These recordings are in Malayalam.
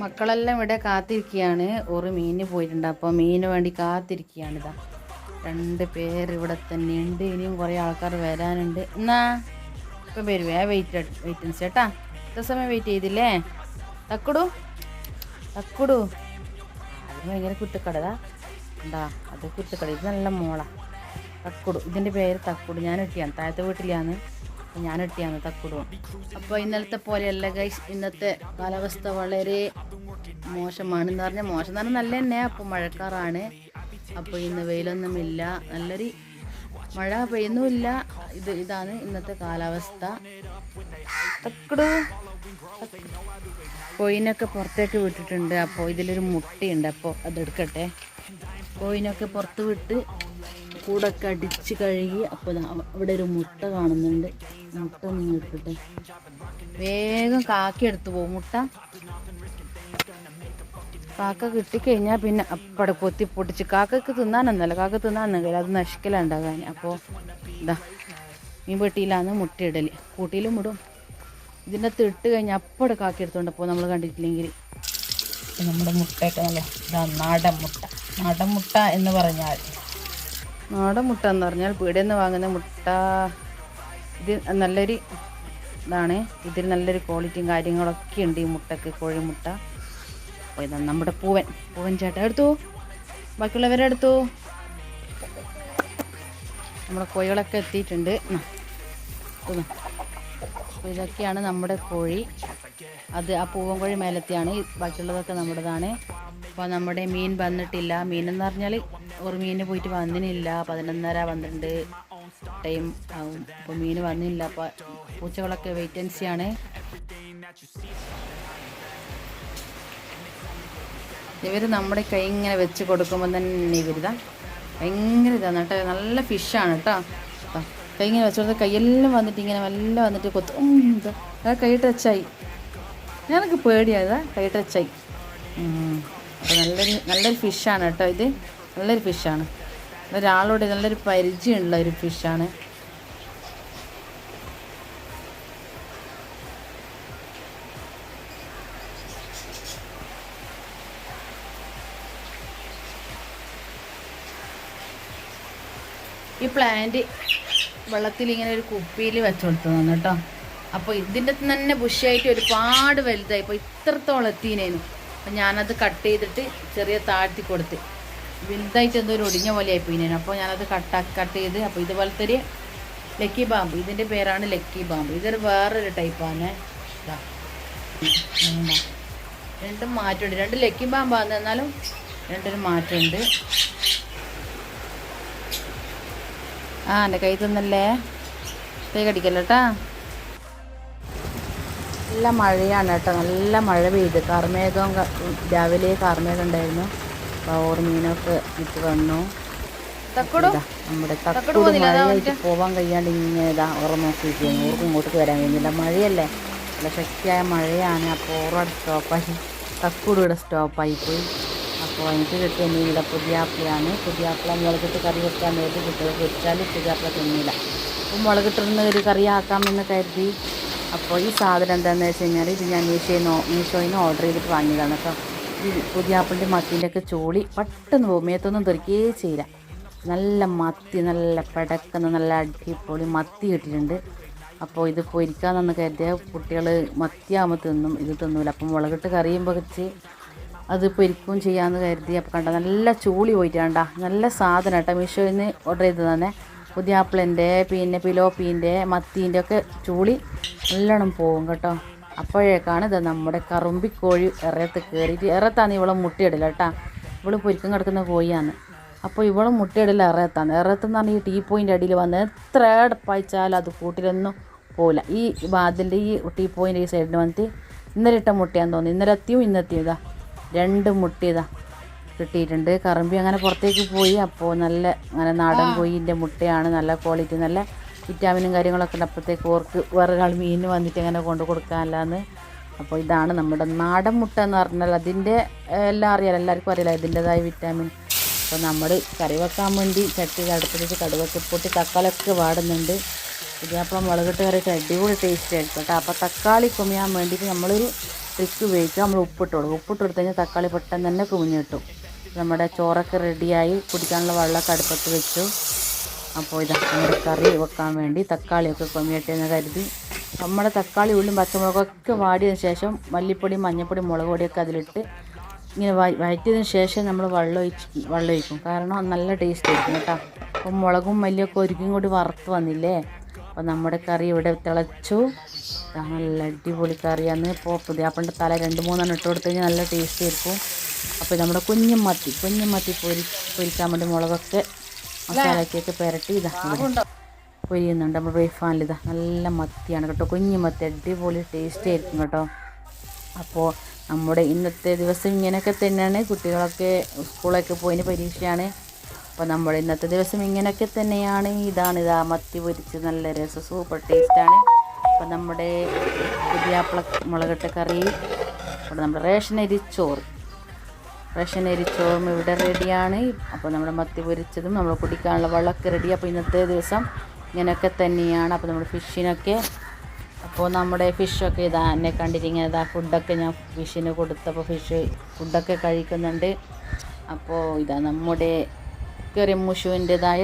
മക്കളെല്ലാം ഇവിടെ കാത്തിരിക്കുകയാണ്. ഒരു മീനിന് പോയിട്ടുണ്ട്. അപ്പോൾ മീനിന് വേണ്ടി കാത്തിരിക്കുകയാണ്. ഇതാ 2 പേര് ഇവിടെ തന്നെ ഉണ്ട്. ഇനിയും കുറേ ആൾക്കാർ വരാനുണ്ട്. എന്നാ ഇപ്പം വരുവേ. വെയിറ്റ് ചേട്ടാ. ഇത്ര സമയം വെയിറ്റ് ചെയ്തില്ലേ? തക്കുടു അത് ഭയങ്കര കുറ്റക്കടതാ ഉണ്ടാ. അത് കുറ്റക്കട. ഇത് നല്ല മോളാ തക്കുടു. ഇതിൻ്റെ പേര് തക്കുടു. ഞാൻ ഇട്ടിയാണ്. താഴത്തെ വീട്ടിലാണ് ഞാൻ ഇട്ടിയാണ് തക്കുടു. അപ്പോൾ ഇന്നലത്തെ പോലെയല്ല ഗൈസ്. ഇന്നത്തെ കാലാവസ്ഥ വളരെ മോശമാണ്. എന്ന് പറഞ്ഞാൽ മോശം എന്ന് പറഞ്ഞാൽ നല്ല തന്നെ. അപ്പോൾ മഴക്കാറാണ്. അപ്പോൾ ഇന്ന് വെയിലൊന്നുമില്ല. നല്ലൊരു മഴ പെയ്യുന്നുമില്ല. ഇതാണ് ഇന്നത്തെ കാലാവസ്ഥ. തക്കുടു കോയിനൊക്കെ പുറത്തേക്ക് വിട്ടിട്ടുണ്ട്. അപ്പോൾ ഇതിലൊരു മുട്ടയുണ്ട്. അപ്പോൾ അതെടുക്കട്ടെ. കോയിനൊക്കെ പുറത്ത് വിട്ട് കൂടൊക്കെ അടിച്ച് കഴുകി. അപ്പോൾ അവിടെ ഒരു മുട്ട കാണുന്നുണ്ട്. മുട്ട നിങ്ങൾ എടുക്കട്ടെ. വേഗം കാക്ക എടുത്തു പോകും മുട്ട. കാക്ക കിട്ടിക്കഴിഞ്ഞാൽ പിന്നെ അപ്പടെ കൊത്തി പൊട്ടിച്ച് കാക്കക്ക് തിന്നാനൊന്നല്ല. കാക്ക തിന്നാന്നെങ്കിൽ അത് നശിക്കലുണ്ടാകാൻ. അപ്പോൾ ഇതാ മീൻ പെട്ടിയിലാണ് മുട്ട ഇടൽ. കൂട്ടിയിലും ഇടും. ഇതിൻ്റെ അകത്ത് ഇട്ട് കഴിഞ്ഞാൽ അപ്പടെ കാക്കി എടുത്തോണ്ട്. അപ്പോൾ നമ്മൾ കണ്ടിട്ടില്ലെങ്കിൽ നമ്മുടെ മുട്ടയൊക്കെ നല്ല ഇതാ നാടൻ മുട്ട എന്ന് പറഞ്ഞാൽ പീടികയിൽ നിന്ന് വാങ്ങുന്ന മുട്ട. ഇത് നല്ലൊരു ഇതാണ്. ഇതിൽ നല്ലൊരു ക്വാളിറ്റിയും കാര്യങ്ങളൊക്കെ ഉണ്ട് ഈ മുട്ടക്ക്. കോഴിമുട്ട. അപ്പോൾ ഇതാണ് നമ്മുടെ പൂവൻ ചേട്ടൻ എടുത്തു. ബാക്കിയുള്ളവരെടുത്തു. നമ്മുടെ കോഴികളൊക്കെ എത്തിയിട്ടുണ്ട്. അപ്പോൾ ഇതൊക്കെയാണ് നമ്മുടെ കോഴി. അത് ആ പൂവൻ കോഴി മേലത്തെയാണ്. ബാക്കിയുള്ളതൊക്കെ നമ്മുടേതാണ്. അപ്പോൾ നമ്മുടെ മീൻ വന്നിട്ടില്ല. മീനെന്ന് പറഞ്ഞാൽ ഒരു മീനിന് പോയിട്ട് വന്നിനില്ല. 11:30-12 ടൈം ആവും. അപ്പോൾ മീൻ വന്നില്ല. അപ്പോൾ പൂച്ചകളൊക്കെ വെയിറ്റൻസിയാണ്. ഇവർ നമ്മുടെ കൈ ഇങ്ങനെ വെച്ച് കൊടുക്കുമ്പോൾ തന്നെ ഇവരിതാ ഭയങ്കര ഇതാണ് കേട്ടോ. നല്ല ഫിഷാണ് കേട്ടോ. കൈ ഇങ്ങനെ വെച്ച് കൊടുത്താൽ കൈയെല്ലാം വന്നിട്ട് ഇങ്ങനെ മെല്ലെ വന്നിട്ട് കൊത്തും. കൈ ടച്ചായി. ഞാനൊക്കെ പേടിയായതാ. കൈ ടച്ചായി. അപ്പോൾ നല്ലൊരു ഫിഷാണ് കേട്ടോ. ഇത് നല്ലൊരു ഫിഷാണ്. ഒരാളോട് നല്ലൊരു പരിചയമുള്ള ഒരു ഫിഷാണ്. ഈ പ്ലാന്റ് വെള്ളത്തിൽ ഇങ്ങനെ ഒരു കുപ്പിയിൽ വെച്ച് കൊടുത്തതാണ് കേട്ടോ. അപ്പോൾ ഇതിൻ്റെ തന്നെ ബുഷായിട്ട് ഒരുപാട് വലുതായി. ഇപ്പോൾ ഇത്രത്തോളം എത്തിനേനു. അപ്പം ഞാനത് കട്ട് ചെയ്തിട്ട് ചെറിയ താഴ്ത്തി കൊടുത്ത് വലുതായിട്ട് എന്തോ ഒരു ഒടിഞ്ഞ പോലെ ആയിപ്പോയിനേനു. അപ്പോൾ ഞാനത് കട്ട് ചെയ്ത്. അപ്പോൾ ഇതുപോലത്തെ ഒരു ലക്കി ബാമ്പ്. ഇതിൻ്റെ പേരാണ് ലക്കി ബാമ്പ്. ഇതൊരു വേറൊരു ടൈപ്പാണ്. ഇതാ രണ്ടും മാറ്റമുണ്ട്. 2 ലക്കി ബാമ്പാണ്. എന്നാലും രണ്ടൊരു മാറ്റമുണ്ട്. എൻ്റെ കൈ തിന്നല്ലേ. കൈ കടിക്കല്ലോ കേട്ടാ. നല്ല മഴയാണ് കേട്ടോ. നല്ല മഴ പെയ്ത്. കാർമേഘം രാവിലെ കാർമേഘം ഉണ്ടായിരുന്നു. അപ്പോൾ മീനൊക്കെ ഇട്ട് വന്നു. നമ്മുടെ തക്കുടു മഴയായിട്ട് പോകാൻ കഴിയാണ്ട് ഇങ്ങനെ ഇതാ ഉറം നോക്കിയിരിക്കുന്നു. ഓർക്കും ഇങ്ങോട്ട് വരാൻ കഴിഞ്ഞില്ല. മഴയല്ലേ, നല്ല ശക്തിയായ മഴയാണ്. അപ്പോൾ ഓറോടെ സ്റ്റോപ്പായി. തക്കുടു ഇവിടെ സ്റ്റോപ്പായിപ്പോയി. അപ്പോൾ എനിക്ക് കിട്ടിയ മീനില്ല പുതിയാപ്പിളയാണ്. പുതിയാപ്പിള മുളകിട്ട് കറി വെക്കാൻ വേണ്ടി കുട്ടികൾ പൊരിച്ചാൽ പുതിയാപ്പിള തിന്നില്ല. അപ്പോൾ മുളകിട്ടിരുന്ന ഒരു കറി ആക്കാമെന്ന് കരുതി. അപ്പോൾ ഈ സാധനം എന്താണെന്ന് വെച്ച് കഴിഞ്ഞാൽ ഇത് ഞാൻ മീഷോയിൽ നിന്ന് ഓർഡർ ചെയ്തിട്ട് വാങ്ങിയതാണ് കേട്ടോ. ഈ പുതിയാപ്പിളിൻ്റെ മത്തീൻ്റെ ഒക്കെ ചോളി പെട്ടെന്ന് പോകും. മേത്തൊന്നും തെറിക്കുകയേ ചെയ്യില്ല. നല്ല മത്തി, നല്ല പിടക്കുന്ന നല്ല അടിപൊളി മത്തി കിട്ടിയിട്ടുണ്ട്. അപ്പോൾ ഇത് പൊരിക്കാമെന്ന് കരുതിയ കുട്ടികൾ മത്തിയാകുമ്പോൾ തിന്നും, ഇത് തിന്നൂല. അപ്പം മുളകിട്ട് കറിയുമ്പോൾ വെച്ച് അത് പൊരിക്കുകയും ചെയ്യാമെന്ന് കരുതി. അപ്പോൾ കണ്ട നല്ല ചൂളി പോയിട്ട് കണ്ട നല്ല സാധനം കേട്ടോ. മീഷോയിൽ നിന്ന് ഓർഡർ ചെയ്ത് തന്നെ പുതിയാപ്പിളിൻ്റെ പിന്നെ പിലോപ്പീൻ്റെ മത്തീൻ്റെ ഒക്കെ ചൂളി നല്ലോണം പോകും കേട്ടോ. അപ്പോഴേക്കാണ് ഇത് നമ്മുടെ കറുമ്പിക്കോഴി ഇറയത്ത് കയറിയിട്ട്. ഇറത്താണ് ഇവളെ മുട്ടയിടില്ല കേട്ടോ. ഇവള് പൊരിക്കും കിടക്കുന്ന കോഴിയാണ്. അപ്പോൾ ഇവള് മുട്ടയിടില്ല ഇറയത്താണ്. ഇറയത്തെന്ന് പറഞ്ഞാൽ ഈ ടീ പോയിൻ്റെ അടിയിൽ വന്ന് എത്ര പഴിച്ചാലും അത് കൂട്ടിലൊന്നും പോകില്ല. ഈ വാതിൻ്റെ ഈ ടീ പോയിൻ്റെ ഈ സൈഡിൽ വന്നിട്ട് ഇന്നലെ ഇട്ട മുട്ടയാന്ന് തോന്നി. ഇന്നെത്തിയും ഇതാ 2 മുട്ട ഇതാ കിട്ടിയിട്ടുണ്ട്. കറമ്പി അങ്ങനെ പുറത്തേക്ക് പോയി. അപ്പോൾ നല്ല അങ്ങനെ നാടൻ കോഴിൻ്റെ മുട്ടയാണ്. നല്ല ക്വാളിറ്റി, നല്ല വിറ്റാമിനും കാര്യങ്ങളൊക്കെ ഉണ്ട്. അപ്പോഴത്തേക്ക് ഓർക്ക് വേറൊരാൾ മീൻ വന്നിട്ട് അങ്ങനെ കൊണ്ടു കൊടുക്കാനല്ലാന്ന്. അപ്പോൾ ഇതാണ് നമ്മുടെ നാടൻ മുട്ട എന്ന് പറഞ്ഞാൽ അതിൻ്റെ എല്ലാം അറിയാലോ, എല്ലാവർക്കും അറിയാലോ ഇതിൻ്റെതായ വിറ്റാമിൻ. അപ്പോൾ നമ്മൾ കറി വെക്കാൻ വേണ്ടി ചട്ടി അടുപ്പിച്ച് കടുകൊക്കെ പൊട്ടി തക്കാളിയൊക്കെ വാടുന്നുണ്ട്. പുതിയാപ്പിള മുളകിട്ട് കറിയിട്ട് അടിപൊളി ടേസ്റ്റ് ആയിരിക്കും കേട്ടോ. അപ്പോൾ തക്കാളി കുമിയാൻ വേണ്ടിയിട്ട് നമ്മളൊരു ട്രിക്ക് ഉപയോഗിക്കുക. നമ്മൾ ഉപ്പിട്ട് കൊടുക്കും. ഉപ്പിട്ട് കൊടുത്തു കഴിഞ്ഞാൽ തക്കാളി പെട്ടെന്ന് തന്നെ കുമിഞ്ഞ് കിട്ടും. നമ്മുടെ ചോറൊക്കെ റെഡിയായി, കുടിക്കാനുള്ള വെള്ളമൊക്കെ അടുപ്പത്ത് വെച്ചു. അപ്പോൾ ഇതാ നമ്മുടെ കറി വെക്കാൻ വേണ്ടി തക്കാളിയൊക്കെ കുമിയട്ടെ എന്ന് കരുതി നമ്മുടെ തക്കാളി ഉള്ളിയും പച്ചമുളകൊക്കെ വാടിയതിന് ശേഷം മല്ലിപ്പൊടി, മഞ്ഞൾപ്പൊടി, മുളക് പൊടിയൊക്കെ അതിലിട്ട് ഇങ്ങനെ വഴറ്റിയതിന് ശേഷം നമ്മൾ വെള്ളം ഒഴിക്കും. കാരണം നല്ല ടേസ്റ്റ് ആയിരിക്കും കേട്ടോ. അപ്പം മുളകും മല്ലിയൊക്കെ ഒരിക്കും കൂടി വറുത്ത് വന്നില്ലേ. അപ്പോൾ നമ്മുടെ കറി ഇവിടെ തിളച്ചു. നല്ല അടിപൊളി കറിയാണ്. ഇപ്പോൾ പുതിയാപ്പളിൻ്റെ തല 2-3 ഇട്ട് കൊടുത്തു കഴിഞ്ഞാൽ നല്ല ടേസ്റ്റ് ആയിരിക്കും. അപ്പോൾ നമ്മുടെ കുഞ്ഞുമത്തി പൊരിക്കാൻ വേണ്ടി മുളകൊക്കെ മസാലയൊക്കെ പുരട്ടി ഇതാ പൊരിയുന്നുണ്ട്. നമ്മൾ ഫ്രൈ പാനിൽ ഇതാ നല്ല മത്തിയാണ് കേട്ടോ, കുഞ്ഞുമത്തി. അടിപൊളി ടേസ്റ്റ് ആയിരിക്കും കേട്ടോ. അപ്പോൾ നമ്മുടെ ഇന്നത്തെ ദിവസം ഇങ്ങനെയൊക്കെ തന്നെയാണ്. കുട്ടികളൊക്കെ സ്കൂളൊക്കെ പോയിന് പരീക്ഷയാണ്. അപ്പോൾ നമ്മുടെ ഇന്നത്തെ ദിവസം ഇങ്ങനെയൊക്കെ തന്നെയാണ്. ഇതാ മത്തി പൊരിച്ച് നല്ല രസം, സൂപ്പർ ടേസ്റ്റാണ്. അപ്പോൾ നമ്മുടെ പുതിയാപ്പിള മുളകിട്ട കറി, അപ്പോൾ നമ്മുടെ റേഷൻ അരിച്ചോറും ഇവിടെ റെഡിയാണ്. അപ്പോൾ നമ്മുടെ മത്തി പൊരിച്ചതും നമ്മൾ കുടിക്കാനുള്ള വെള്ളമൊക്കെ റെഡി. അപ്പോൾ ഇന്നത്തെ ദിവസം ഇങ്ങനെയൊക്കെ തന്നെയാണ്. അപ്പോൾ നമ്മുടെ നമ്മുടെ ഫിഷൊക്കെ ഇതാ എന്നെ കണ്ടിരിക്കുന്നത്. ഇതാ ഫുഡൊക്കെ ഞാൻ ഫിഷിന് കൊടുത്തപ്പോൾ ഫുഡൊക്കെ കഴിക്കുന്നുണ്ട്. അപ്പോൾ ഇതാ നമ്മുടെ മുഷുവിൻ്റെതായ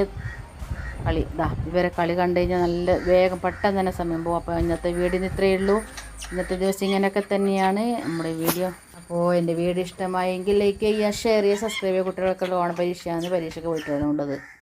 കളി. ഇവരെ കളി കണ്ടു കഴിഞ്ഞാൽ നല്ല വേഗം പെട്ടെന്ന് തന്നെ സമയം പോകും. അപ്പോൾ ഇന്നത്തെ വീഡിയോ ഇത്രയേ ഉള്ളൂ. ഇന്നത്തെ ദിവസം ഇങ്ങനെയൊക്കെ തന്നെയാണ് നമ്മുടെ വീഡിയോ. അപ്പോൾ എൻ്റെ വീഡിയോ ഇഷ്ടമായെങ്കിൽ ലൈക്ക് ചെയ്യുക, ഷെയർ ചെയ്യുക, സബ്സ്ക്രൈബ് ചെയ്യുക. കുട്ടികൾക്കുള്ള ഓണ പരീക്ഷയ്ക്ക് പോയിട്ടുള്ളത്.